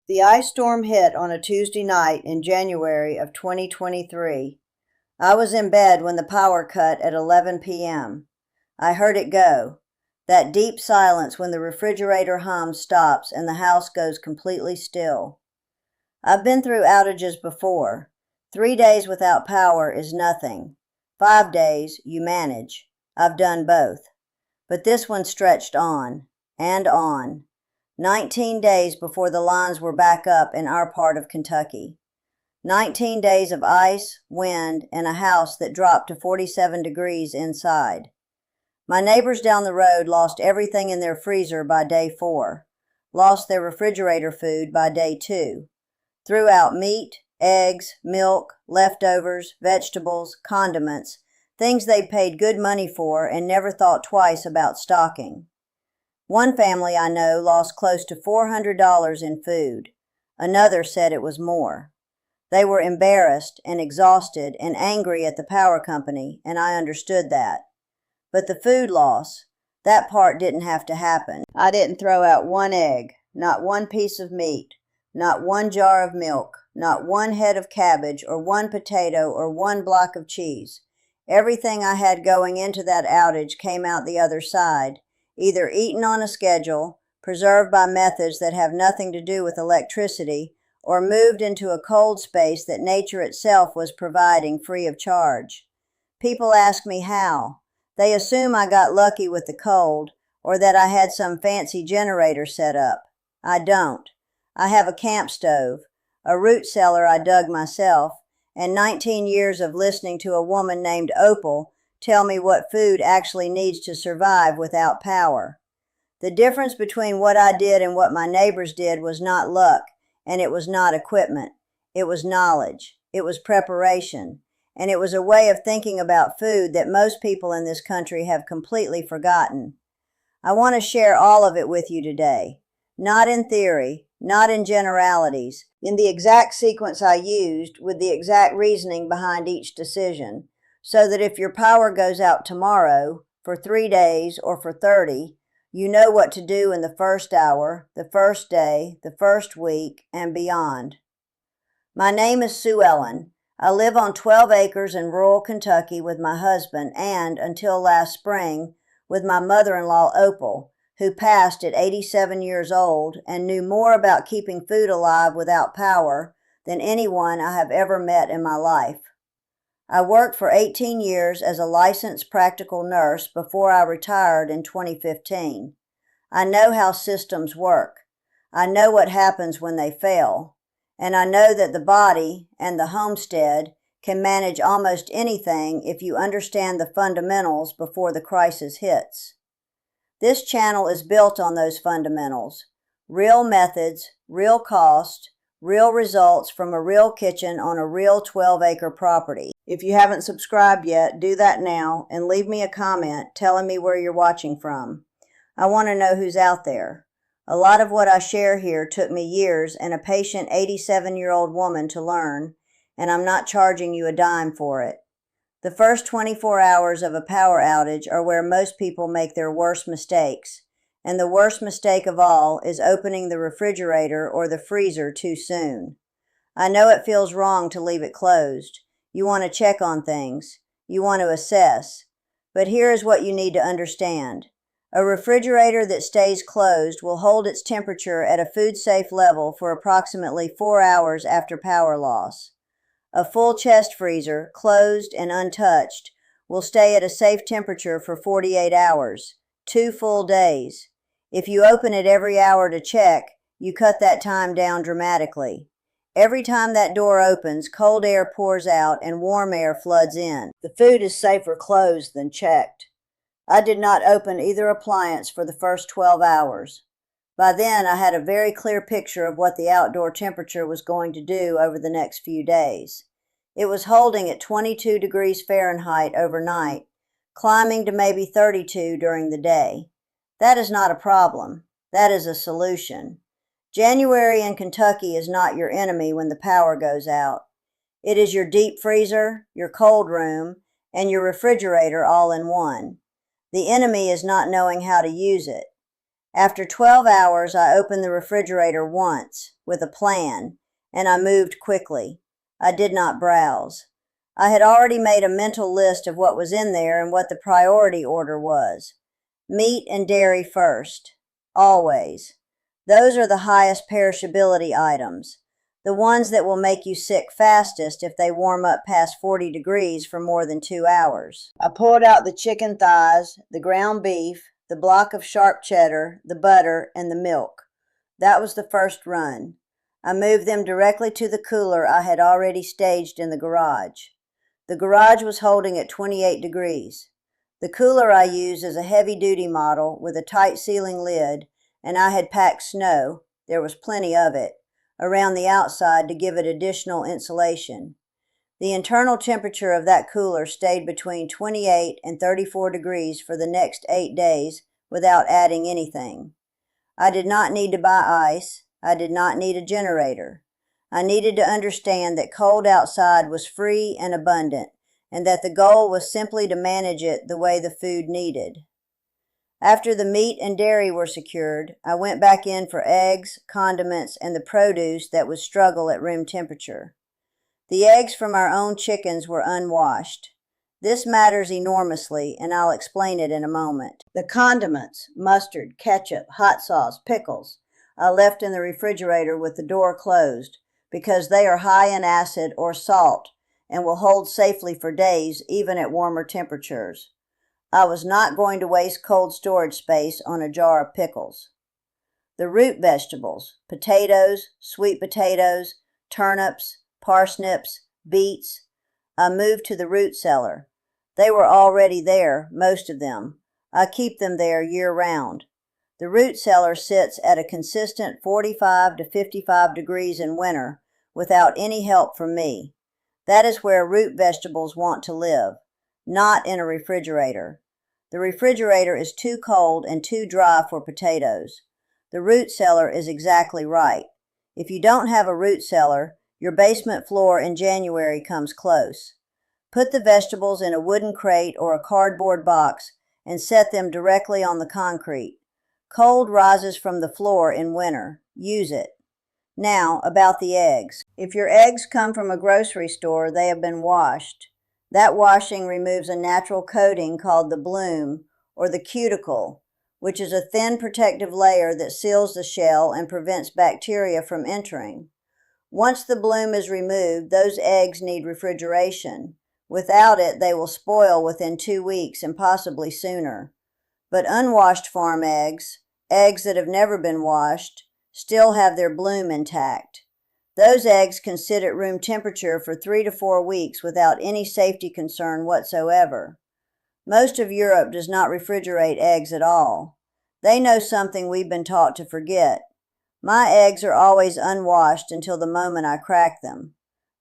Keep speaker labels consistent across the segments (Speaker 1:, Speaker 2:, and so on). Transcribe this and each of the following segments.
Speaker 1: The ice storm hit on a Tuesday night in January of 2023. I was in bed when the power cut at 11 p.m. I heard it go. That deep silence when the refrigerator hum stops and the house goes completely still. I've been through outages before. 3 days without power is nothing. 5 days, you manage. I've done both. But this one stretched on and on. 19 days before the lines were back up in our part of Kentucky. 19 days of ice, wind, and a house that dropped to 47 degrees inside. My neighbors down the road lost everything in their freezer by day 4, lost their refrigerator food by day 2, threw out meat, eggs, milk, leftovers, vegetables, condiments, things they'd paid good money for and never thought twice about stocking. One family I know lost close to $400 in food. Another said it was more. They were embarrassed and exhausted and angry at the power company, and I understood that. But the food loss, that part didn't have to happen. I didn't throw out one egg, not one piece of meat, not one jar of milk, not one head of cabbage or one potato or one block of cheese. Everything I had going into that outage came out the other side, either eaten on a schedule, preserved by methods that have nothing to do with electricity, or moved into a cold space that nature itself was providing free of charge. People ask me how. They assume I got lucky with the cold, or that I had some fancy generator set up. I don't. I have a camp stove, a root cellar I dug myself, and 19 years of listening to a woman named Opal tell me what food actually needs to survive without power. The difference between what I did and what my neighbors did was not luck, and it was not equipment. It was knowledge. It was preparation. And it was a way of thinking about food that most people in this country have completely forgotten. I want to share all of it with you today. Not in theory, not in generalities, in the exact sequence I used with the exact reasoning behind each decision, so that if your power goes out tomorrow, for 3 days, or for 30, you know what to do in the first hour, the first day, the first week, and beyond. My name is Sue Ellen. I live on 12 acres in rural Kentucky with my husband and, until last spring, with my mother-in-law Opal, who passed at 87 years old and knew more about keeping food alive without power than anyone I have ever met in my life. I worked for 18 years as a licensed practical nurse before I retired in 2015. I know how systems work. I know what happens when they fail. And I know that the body and the homestead can manage almost anything if you understand the fundamentals before the crisis hits. This channel is built on those fundamentals. Real methods, real cost, real results from a real kitchen on a real 12-acre property. If you haven't subscribed yet, do that now and leave me a comment telling me where you're watching from. I want to know who's out there. A lot of what I share here took me years and a patient 87-year-old woman to learn, and I'm not charging you a dime for it. The first 24 hours of a power outage are where most people make their worst mistakes, and the worst mistake of all is opening the refrigerator or the freezer too soon. I know it feels wrong to leave it closed. You want to check on things. You want to assess. But here is what you need to understand. A refrigerator that stays closed will hold its temperature at a food-safe level for approximately 4 hours after power loss. A full chest freezer, closed and untouched, will stay at a safe temperature for 48 hours, 2 full days. If you open it every hour to check, you cut that time down dramatically. Every time that door opens, cold air pours out and warm air floods in. The food is safer closed than checked. I did not open either appliance for the first 12 hours. By then, I had a very clear picture of what the outdoor temperature was going to do over the next few days. It was holding at 22 degrees Fahrenheit overnight, climbing to maybe 32 during the day. That is not a problem. That is a solution. January in Kentucky is not your enemy when the power goes out. It is your deep freezer, your cold room, and your refrigerator all in one. The enemy is not knowing how to use it. After 12 hours, I opened the refrigerator once, with a plan, and I moved quickly. I did not browse. I had already made a mental list of what was in there and what the priority order was. Meat and dairy first. Always. Those are the highest perishability items, the ones that will make you sick fastest if they warm up past 40 degrees for more than 2 hours. I pulled out the chicken thighs, the ground beef, the block of sharp cheddar, the butter, and the milk. That was the first run. I moved them directly to the cooler I had already staged in the garage. The garage was holding at 28 degrees. The cooler I used is a heavy-duty model with a tight sealing lid, and I had packed snow, there was plenty of it, around the outside to give it additional insulation. The internal temperature of that cooler stayed between 28 and 34 degrees for the next 8 days without adding anything. I did not need to buy ice. I did not need a generator. I needed to understand that cold outside was free and abundant, and that the goal was simply to manage it the way the food needed. After the meat and dairy were secured, I went back in for eggs, condiments, and the produce that would struggle at room temperature. The eggs from our own chickens were unwashed. This matters enormously, and I'll explain it in a moment. The condiments, mustard, ketchup, hot sauce, pickles, I left in the refrigerator with the door closed, because they are high in acid or salt and will hold safely for days even at warmer temperatures. I was not going to waste cold storage space on a jar of pickles. The root vegetables, potatoes, sweet potatoes, turnips, parsnips, beets, I moved to the root cellar. They were already there, most of them. I keep them there year-round. The root cellar sits at a consistent 45 to 55 degrees in winter without any help from me. That is where root vegetables want to live, not in a refrigerator. The refrigerator is too cold and too dry for potatoes. The root cellar is exactly right. If you don't have a root cellar, your basement floor in January comes close. Put the vegetables in a wooden crate or a cardboard box and set them directly on the concrete. Cold rises from the floor in winter. Use it. Now, about the eggs. If your eggs come from a grocery store, they have been washed. That washing removes a natural coating called the bloom or the cuticle, which is a thin protective layer that seals the shell and prevents bacteria from entering. Once the bloom is removed, those eggs need refrigeration. Without it, they will spoil within 2 weeks and possibly sooner. But unwashed farm eggs, eggs that have never been washed, still have their bloom intact. Those eggs can sit at room temperature for 3 to 4 weeks without any safety concern whatsoever. Most of Europe does not refrigerate eggs at all. They know something we've been taught to forget. My eggs are always unwashed until the moment I crack them.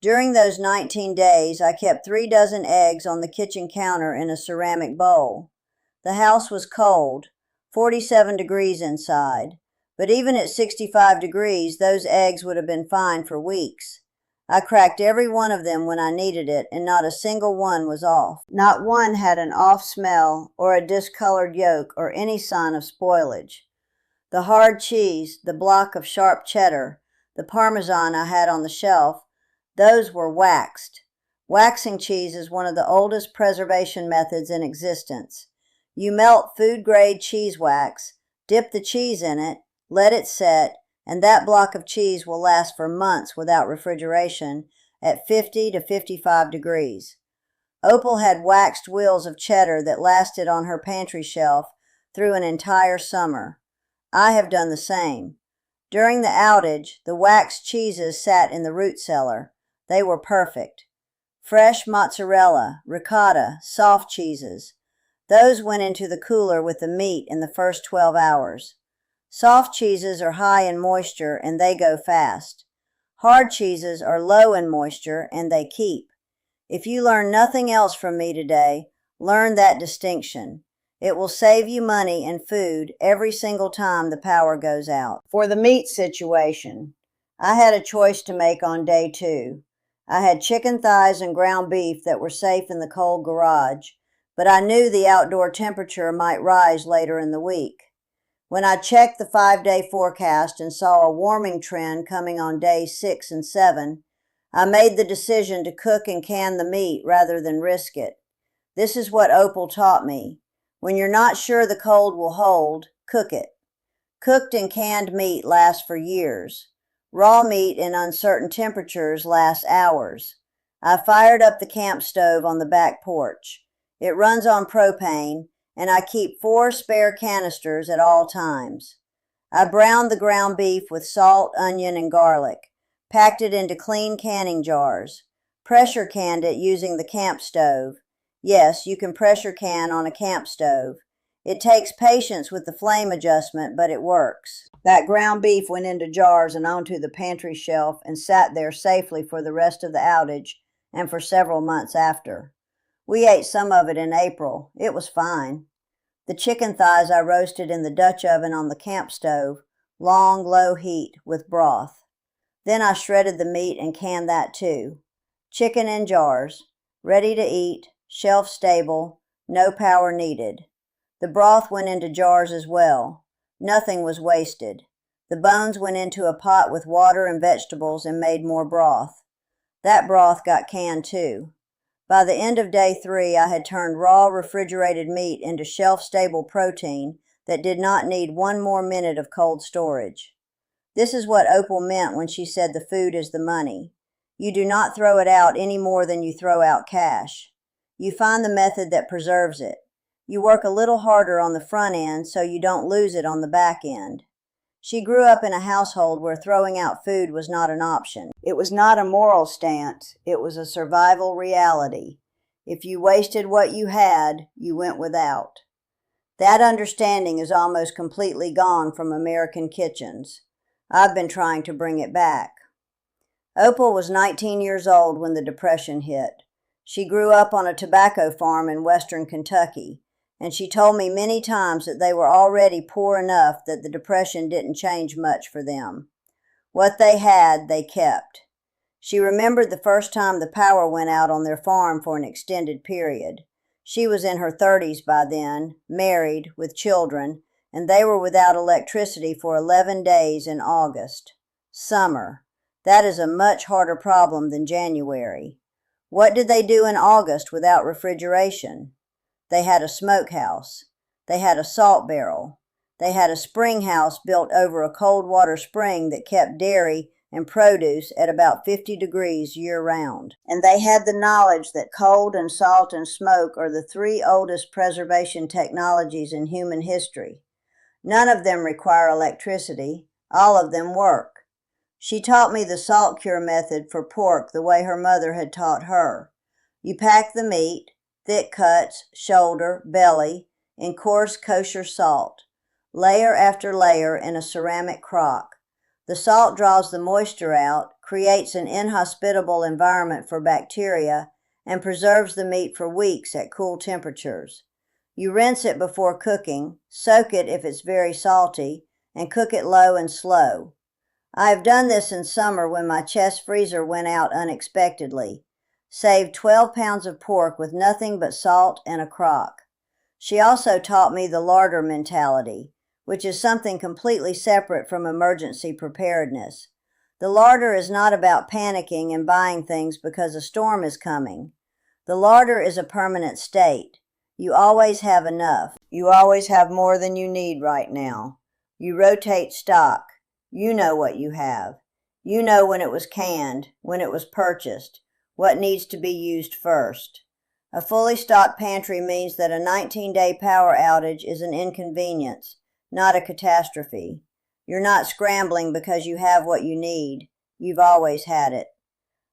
Speaker 1: During those 19 days, I kept 3 dozen eggs on the kitchen counter in a ceramic bowl. The house was cold, 47 degrees inside, but even at 65 degrees, those eggs would have been fine for weeks. I cracked every one of them when I needed it, and not a single one was off. Not one had an off smell or a discolored yolk or any sign of spoilage. The hard cheese, the block of sharp cheddar, the Parmesan I had on the shelf, those were waxed. Waxing cheese is one of the oldest preservation methods in existence. You melt food-grade cheese wax, dip the cheese in it, let it set, and that block of cheese will last for months without refrigeration at 50 to 55 degrees. Opal had waxed wheels of cheddar that lasted on her pantry shelf through an entire summer. I have done the same. During the outage, the waxed cheeses sat in the root cellar. They were perfect. Fresh mozzarella, ricotta, soft cheeses. Those went into the cooler with the meat in the first 12 hours. Soft cheeses are high in moisture and they go fast. Hard cheeses are low in moisture and they keep. If you learn nothing else from me today, learn that distinction. It will save you money and food every single time the power goes out. For the meat situation, I had a choice to make on day 2. I had chicken thighs and ground beef that were safe in the cold garage, but I knew the outdoor temperature might rise later in the week. When I checked the 5-day forecast and saw a warming trend coming on days 6 and 7, I made the decision to cook and can the meat rather than risk it. This is what Opal taught me. When you're not sure the cold will hold, cook it. Cooked and canned meat lasts for years. Raw meat in uncertain temperatures lasts hours. I fired up the camp stove on the back porch. It runs on propane, and I keep 4 spare canisters at all times. I browned the ground beef with salt, onion, and garlic, packed it into clean canning jars, pressure canned it using the camp stove. Yes, you can pressure can on a camp stove. It takes patience with the flame adjustment, but it works. That ground beef went into jars and onto the pantry shelf and sat there safely for the rest of the outage and for several months after. We ate some of it in April. It was fine. The chicken thighs I roasted in the Dutch oven on the camp stove, long, low heat, with broth. Then I shredded the meat and canned that too. Chicken in jars, ready to eat, shelf stable, no power needed. The broth went into jars as well. Nothing was wasted. The bones went into a pot with water and vegetables and made more broth. That broth got canned too. By the end of day 3, I had turned raw refrigerated meat into shelf-stable protein that did not need 1 more minute of cold storage. This is what Opal meant when she said the food is the money. You do not throw it out any more than you throw out cash. You find the method that preserves it. You work a little harder on the front end so you don't lose it on the back end. She grew up in a household where throwing out food was not an option. It was not a moral stance, it was a survival reality. If you wasted what you had, you went without. That understanding is almost completely gone from American kitchens. I've been trying to bring it back. Opal was 19 years old when the Depression hit. She grew up on a tobacco farm in western Kentucky, and she told me many times that they were already poor enough that the Depression didn't change much for them. What they had, they kept. She remembered the first time the power went out on their farm for an extended period. She was in her 30s by then, married, with children, and they were without electricity for 11 days in August. Summer. That is a much harder problem than January. What did they do in August without refrigeration? They had a smokehouse. They had a salt barrel. They had a spring house built over a cold water spring that kept dairy and produce at about 50 degrees year-round. And they had the knowledge that cold and salt and smoke are the 3 oldest preservation technologies in human history. None of them require electricity. All of them work. She taught me the salt cure method for pork the way her mother had taught her. You pack the meat, thick cuts, shoulder, belly, in coarse kosher salt, layer after layer in a ceramic crock. The salt draws the moisture out, creates an inhospitable environment for bacteria, and preserves the meat for weeks at cool temperatures. You rinse it before cooking, soak it if it's very salty, and cook it low and slow. I have done this in summer when my chest freezer went out unexpectedly. Saved 12 pounds of pork with nothing but salt and a crock. She also taught me the larder mentality, which is something completely separate from emergency preparedness. The larder is not about panicking and buying things because a storm is coming. The larder is a permanent state. You always have enough. You always have more than you need right now. You rotate stock. You know what you have. You know when it was canned, when it was purchased, what needs to be used first. A fully stocked pantry means that a 19-day power outage is an inconvenience, not a catastrophe. You're not scrambling because you have what you need. You've always had it.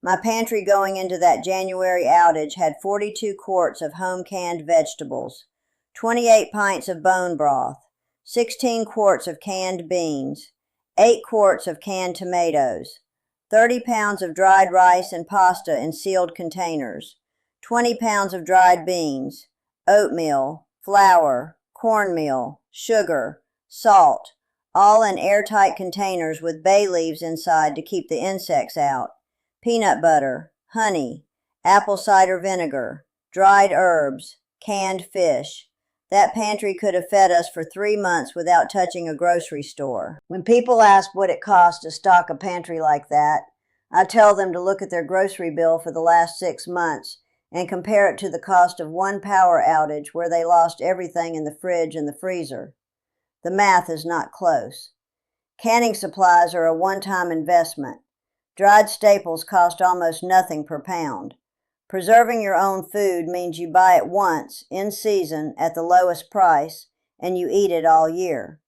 Speaker 1: My pantry going into that January outage had 42 quarts of home-canned vegetables, 28 pints of bone broth, 16 quarts of canned beans, 8 quarts of canned tomatoes, 30 pounds of dried rice and pasta in sealed containers, 20 pounds of dried beans, oatmeal, flour, cornmeal, sugar, salt, all in airtight containers with bay leaves inside to keep the insects out, peanut butter, honey, apple cider vinegar, dried herbs, canned fish. That pantry could have fed us for 3 months without touching a grocery store. When people ask what it costs to stock a pantry like that, I tell them to look at their grocery bill for the last 6 months and compare it to the cost of one power outage where they lost everything in the fridge and the freezer. The math is not close. Canning supplies are a one-time investment. Dried staples cost almost nothing per pound. Preserving your own food means you buy it once, in season, at the lowest price, and you eat it all year.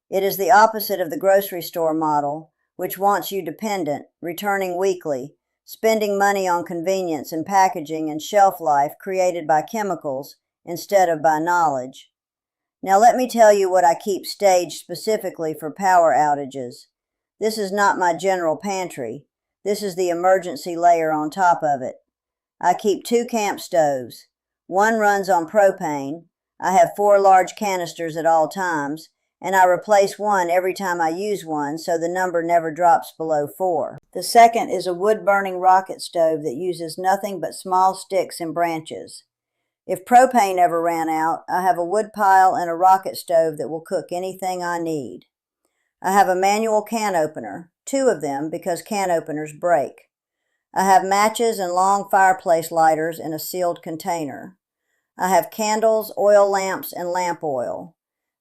Speaker 1: It is the opposite of the grocery store model, which wants you dependent, returning weekly, spending money on convenience and packaging and shelf life created by chemicals instead of by knowledge. Now let me tell you what I keep staged specifically for power outages. This is not my general pantry. This is the emergency layer on top of it. I keep 2 camp stoves. One runs on propane. I have 4 large canisters at all times, and I replace one every time I use one so the number never drops below 4. The second is a wood-burning rocket stove that uses nothing but small sticks and branches. If propane ever ran out, I have a wood pile and a rocket stove that will cook anything I need. I have a manual can opener, 2 of them because can openers break. I have matches and long fireplace lighters in a sealed container. I have candles, oil lamps, and lamp oil.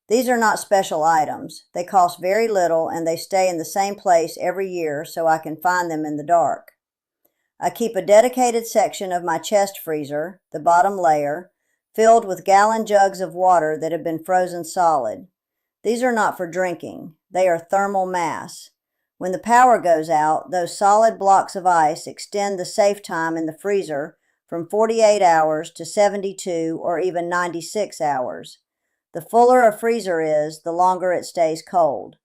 Speaker 1: These are not special items. They cost very little and they stay in the same place every year so I can find them in the dark. I keep a dedicated section of my chest freezer, the bottom layer, filled with gallon jugs of water that have been frozen solid. These are not for drinking. They are thermal mass. When the power goes out, those solid blocks of ice extend the safe time in the freezer from 48 hours to 72 or even 96 hours. The fuller a freezer is, the longer it stays cold.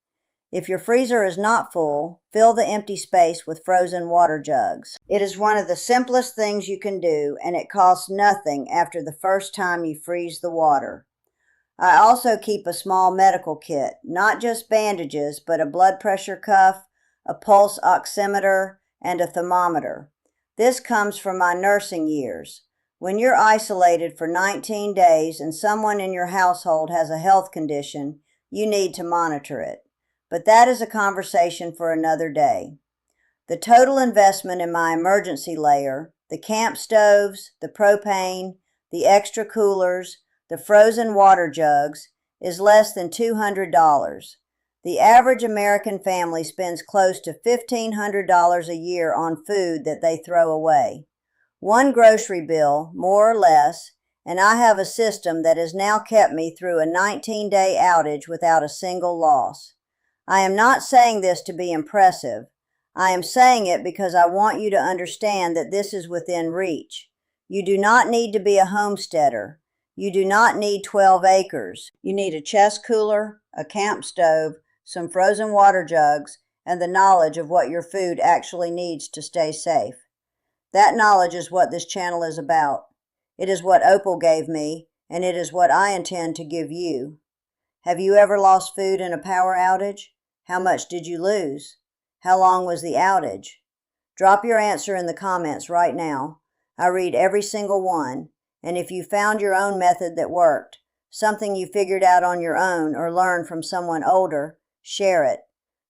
Speaker 1: If your freezer is not full, fill the empty space with frozen water jugs. It is one of the simplest things you can do, and it costs nothing after the first time you freeze the water. I also keep a small medical kit, not just bandages, but a blood pressure cuff, a pulse oximeter, and a thermometer. This comes from my nursing years. When you're isolated for 19 days and someone in your household has a health condition, you need to monitor it. But that is a conversation for another day. The total investment in my emergency layer, the camp stoves, the propane, the extra coolers, the frozen water jugs, is less than $200. The average American family spends close to $1,500 a year on food that they throw away. One grocery bill, more or less, and I have a system that has now kept me through a 19-day outage without a single loss. I am not saying this to be impressive. I am saying it because I want you to understand that this is within reach. You do not need to be a homesteader. You do not need 12 acres. You need a chest cooler, a camp stove, some frozen water jugs, and the knowledge of what your food actually needs to stay safe. That knowledge is what this channel is about. It is what Opal gave me, and it is what I intend to give you. Have you ever lost food in a power outage? How much did you lose? How long was the outage? Drop your answer in the comments right now. I read every single one, and if you found your own method that worked, something you figured out on your own or learned from someone older, share it.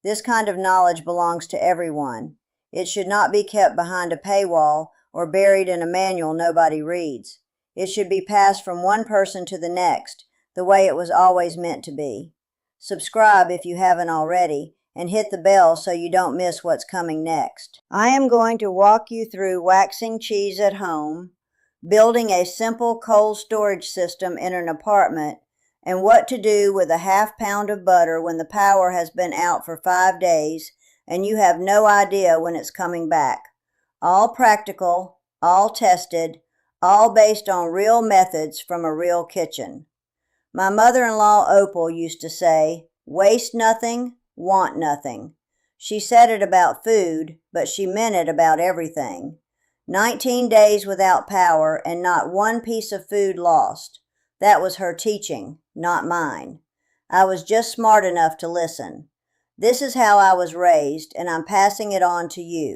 Speaker 1: This kind of knowledge belongs to everyone. It should not be kept behind a paywall or buried in a manual nobody reads. It should be passed from one person to the next, the way it was always meant to be. Subscribe if you haven't already, and hit the bell so you don't miss what's coming next. I am going to walk you through waxing cheese at home, building a simple cold storage system in an apartment, and what to do with a ½ pound of butter when the power has been out for 5 days and you have no idea when it's coming back. All practical, all tested, all based on real methods from a real kitchen. My mother-in-law Opal used to say, "Waste nothing, want nothing." She said it about food, but she meant it about everything. 19 days without power and not one piece of food lost. That was her teaching, not mine. I was just smart enough to listen. This is how I was raised, and I'm passing it on to you.